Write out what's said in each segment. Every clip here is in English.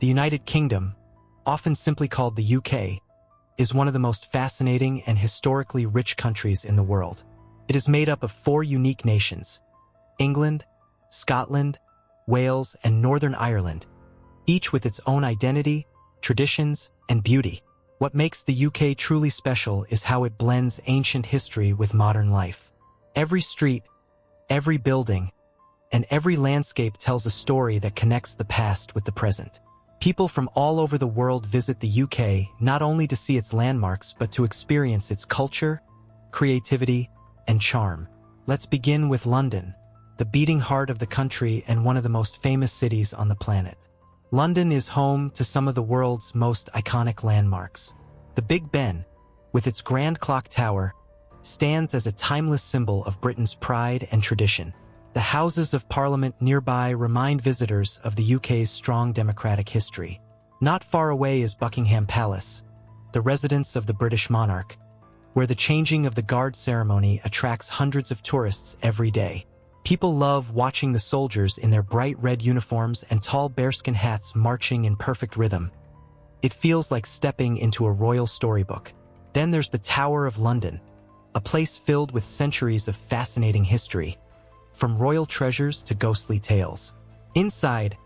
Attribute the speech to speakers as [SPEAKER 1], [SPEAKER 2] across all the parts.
[SPEAKER 1] The United Kingdom, often simply called the UK, is one of the most fascinating and historically rich countries in the world. It is made up of 4 unique nations: England, Scotland, Wales, and Northern Ireland, each with its own identity, traditions, and beauty. What makes the UK truly special is how it blends ancient history with modern life. Every street, every building, and every landscape tells a story that connects the past with the present. People from all over the world visit the UK not only to see its landmarks but to experience its culture, creativity, and charm. Let's begin with London, the beating heart of the country and one of the most famous cities on the planet. London is home to some of the world's most iconic landmarks. The Big Ben, with its grand clock tower, stands as a timeless symbol of Britain's pride and tradition. The Houses of Parliament nearby remind visitors of the UK's strong democratic history. Not far away is Buckingham Palace, the residence of the British monarch, where the changing of the guard ceremony attracts hundreds of tourists every day. People love watching the soldiers in their bright red uniforms and tall bearskin hats marching in perfect rhythm. It feels like stepping into a royal storybook. Then there's the Tower of London, a place filled with centuries of fascinating history, from royal treasures to ghostly tales. Inside,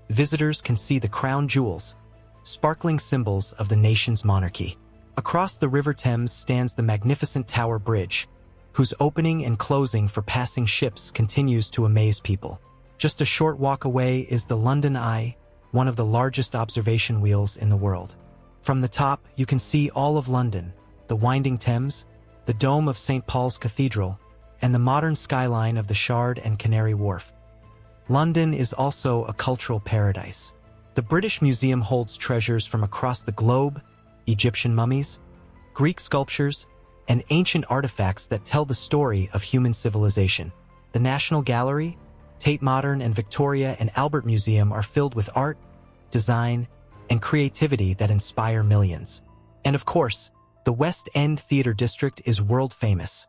[SPEAKER 1] visitors can see the crown jewels, sparkling symbols of the nation's monarchy. Across the River Thames stands the magnificent Tower Bridge, whose opening and closing for passing ships continues to amaze people. Just a short walk away is the London Eye, one of the largest observation wheels in the world. From the top, you can see all of London, the winding Thames, the dome of St. Paul's Cathedral, and the modern skyline of the Shard and Canary Wharf. London is also a cultural paradise. The British Museum holds treasures from across the globe: Egyptian mummies, Greek sculptures, and ancient artifacts that tell the story of human civilization. The National Gallery, Tate Modern, and Victoria and Albert Museum are filled with art, design, and creativity that inspire millions. And of course, the West End Theatre District is world famous,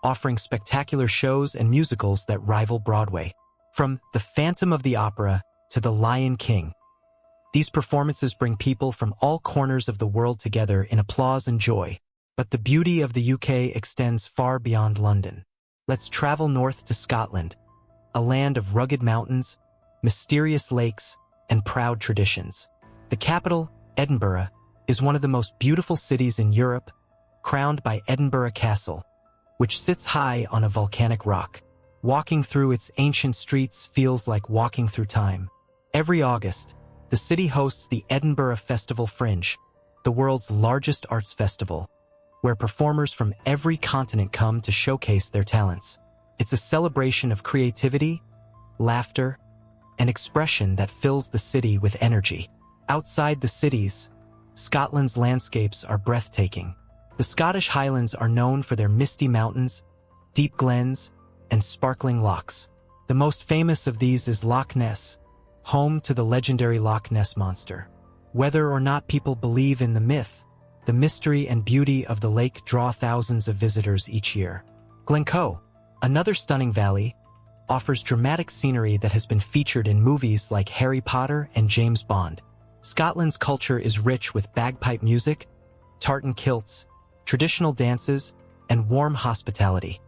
[SPEAKER 1] offering spectacular shows and musicals that rival Broadway. From The Phantom of the Opera to The Lion King, these performances bring people from all corners of the world together in applause and joy. But the beauty of the UK extends far beyond London. Let's travel north to Scotland, a land of rugged mountains, mysterious lakes, and proud traditions. The capital, Edinburgh, is one of the most beautiful cities in Europe, crowned by Edinburgh Castle, which sits high on a volcanic rock. Walking through its ancient streets feels like walking through time. Every August, the city hosts the Edinburgh Festival Fringe, the world's largest arts festival, where performers from every continent come to showcase their talents. It's a celebration of creativity, laughter, and expression that fills the city with energy. Outside the cities, Scotland's landscapes are breathtaking. The Scottish Highlands are known for their misty mountains, deep glens, and sparkling lochs. The most famous of these is Loch Ness, home to the legendary Loch Ness Monster. Whether or not people believe in the myth, the mystery and beauty of the lake draw thousands of visitors each year. Glencoe, another stunning valley, offers dramatic scenery that has been featured in movies like Harry Potter and James Bond. Scotland's culture is rich with bagpipe music, tartan kilts, traditional dances, and warm hospitality.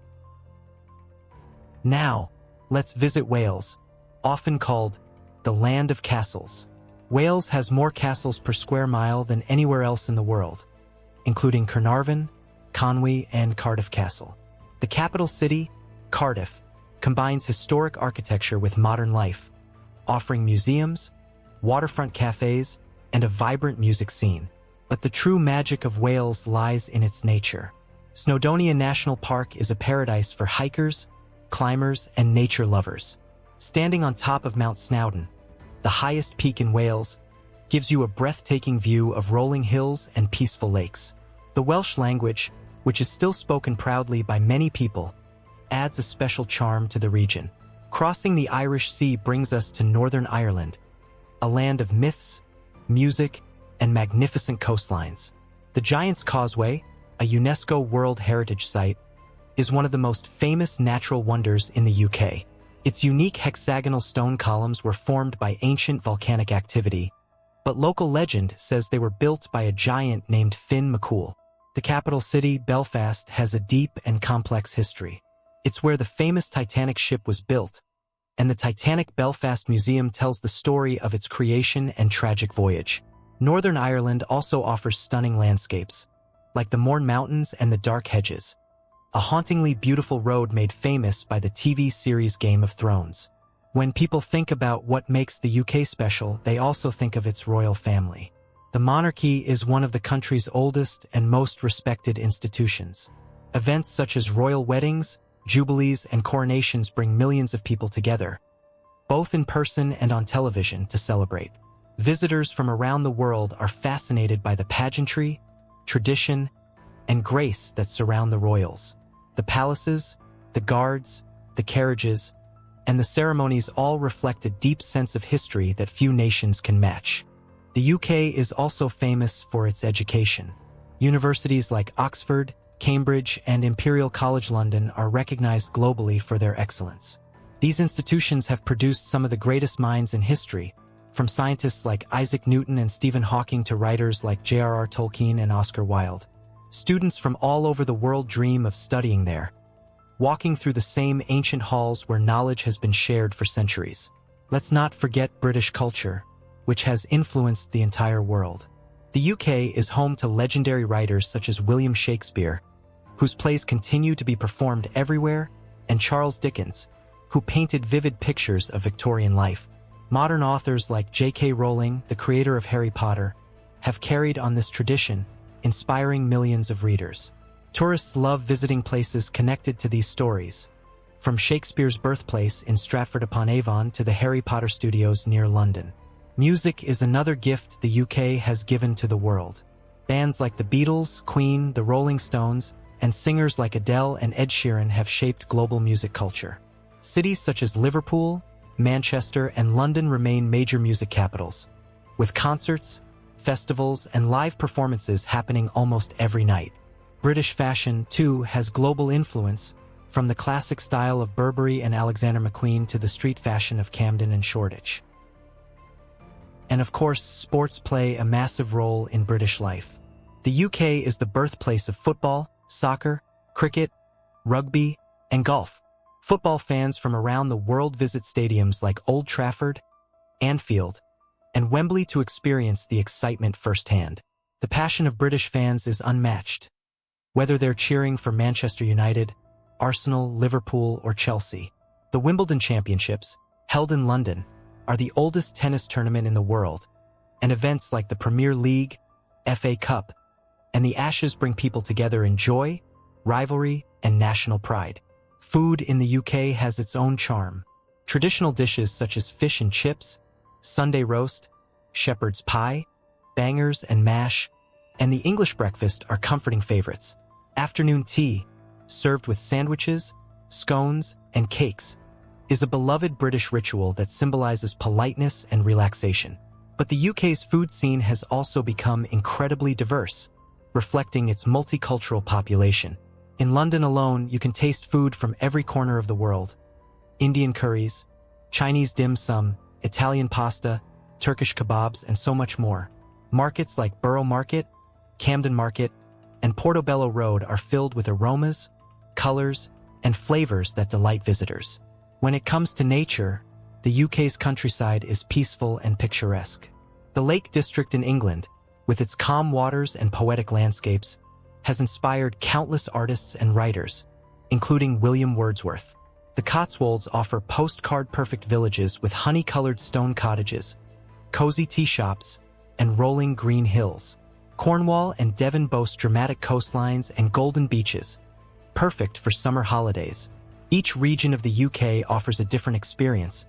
[SPEAKER 1] Now, let's visit Wales, often called the Land of Castles. Wales has more castles per square mile than anywhere else in the world, including Carnarvon, Conwy, and Cardiff Castle. The capital city, Cardiff, combines historic architecture with modern life, offering museums, waterfront cafes, and a vibrant music scene. But the true magic of Wales lies in its nature. Snowdonia National Park is a paradise for hikers, climbers, and nature lovers. Standing on top of Mount Snowdon, the highest peak in Wales, gives you a breathtaking view of rolling hills and peaceful lakes. The Welsh language, which is still spoken proudly by many people, adds a special charm to the region. Crossing the Irish Sea brings us to Northern Ireland, a land of myths, music, and magnificent coastlines. The Giant's Causeway, a UNESCO World Heritage Site, is one of the most famous natural wonders in the UK. Its unique hexagonal stone columns were formed by ancient volcanic activity, but local legend says they were built by a giant named Finn McCool. The capital city, Belfast, has a deep and complex history. It's where the famous Titanic ship was built, and the Titanic Belfast Museum tells the story of its creation and tragic voyage. Northern Ireland also offers stunning landscapes, like the Mourne Mountains and the Dark Hedges, a hauntingly beautiful road made famous by the TV series Game of Thrones. When people think about what makes the UK special, they also think of its royal family. The monarchy is one of the country's oldest and most respected institutions. Events such as royal weddings, jubilees, and coronations bring millions of people together, both in person and on television, to celebrate. Visitors from around the world are fascinated by the pageantry, tradition, and grace that surround the royals. The palaces, the guards, the carriages, and the ceremonies all reflect a deep sense of history that few nations can match. The UK is also famous for its education. Universities like Oxford, Cambridge, and Imperial College London are recognized globally for their excellence. These institutions have produced some of the greatest minds in history, from scientists like Isaac Newton and Stephen Hawking to writers like J.R.R. Tolkien and Oscar Wilde. Students from all over the world dream of studying there, walking through the same ancient halls where knowledge has been shared for centuries. Let's not forget British culture, which has influenced the entire world. The UK is home to legendary writers such as William Shakespeare, whose plays continue to be performed everywhere, and Charles Dickens, who painted vivid pictures of Victorian life. Modern authors like J.K. Rowling, the creator of Harry Potter, have carried on this tradition, inspiring millions of readers. Tourists love visiting places connected to these stories, from Shakespeare's birthplace in Stratford-upon-Avon to the Harry Potter studios near London. Music is another gift the UK has given to the world. Bands like the Beatles, Queen, the Rolling Stones, and singers like Adele and Ed Sheeran have shaped global music culture. Cities such as Liverpool, Manchester, and London remain major music capitals, with concerts, festivals, and live performances happening almost every night. British fashion, too, has global influence, from the classic style of Burberry and Alexander McQueen to the street fashion of Camden and Shoreditch. And of course, sports play a massive role in British life. The UK is the birthplace of football, soccer, cricket, rugby, and golf. Football fans from around the world visit stadiums like Old Trafford, Anfield, and Wembley to experience the excitement firsthand. The passion of British fans is unmatched, whether they're cheering for Manchester United, Arsenal, Liverpool, or Chelsea. The Wimbledon Championships, held in London, are the oldest tennis tournament in the world, and events like the Premier League, FA Cup, and the Ashes bring people together in joy, rivalry, and national pride. Food in the UK has its own charm. Traditional dishes such as fish and chips, Sunday roast, shepherd's pie, bangers and mash, and the English breakfast are comforting favorites. Afternoon tea, served with sandwiches, scones, and cakes, is a beloved British ritual that symbolizes politeness and relaxation. But the UK's food scene has also become incredibly diverse, reflecting its multicultural population. In London alone, you can taste food from every corner of the world. Indian curries, Chinese dim sum, Italian pasta, Turkish kebabs, and so much more. Markets like Borough Market, Camden Market, and Portobello Road are filled with aromas, colors, and flavors that delight visitors. When it comes to nature, the UK's countryside is peaceful and picturesque. The Lake District in England, with its calm waters and poetic landscapes, has inspired countless artists and writers, including William Wordsworth. The Cotswolds offer postcard-perfect villages with honey-colored stone cottages, cozy tea shops, and rolling green hills. Cornwall and Devon boast dramatic coastlines and golden beaches, perfect for summer holidays. Each region of the UK offers a different experience,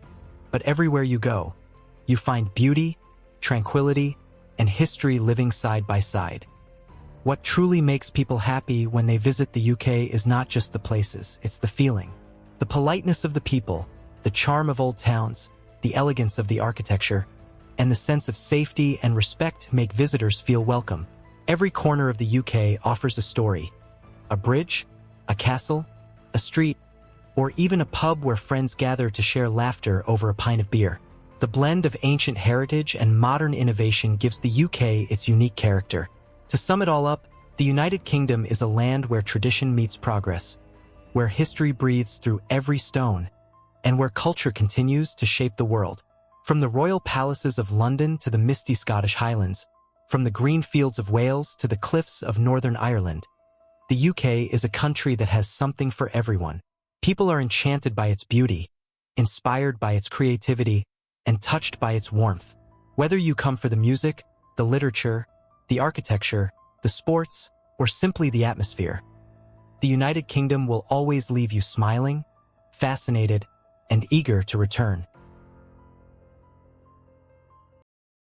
[SPEAKER 1] but everywhere you go, you find beauty, tranquility, and history living side by side. What truly makes people happy when they visit the UK is not just the places, it's the feeling. The politeness of the people, the charm of old towns, the elegance of the architecture, and the sense of safety and respect make visitors feel welcome. Every corner of the UK offers a story. A bridge, a castle, a street, or even a pub where friends gather to share laughter over a pint of beer. The blend of ancient heritage and modern innovation gives the UK its unique character. To sum it all up, the United Kingdom is a land where tradition meets progress, where history breathes through every stone, and where culture continues to shape the world. From the royal palaces of London to the misty Scottish Highlands, from the green fields of Wales to the cliffs of Northern Ireland, the UK is a country that has something for everyone. People are enchanted by its beauty, inspired by its creativity, and touched by its warmth. Whether you come for the music, the literature, the architecture, the sports, or simply the atmosphere, the United Kingdom will always leave you smiling, fascinated, and eager to return.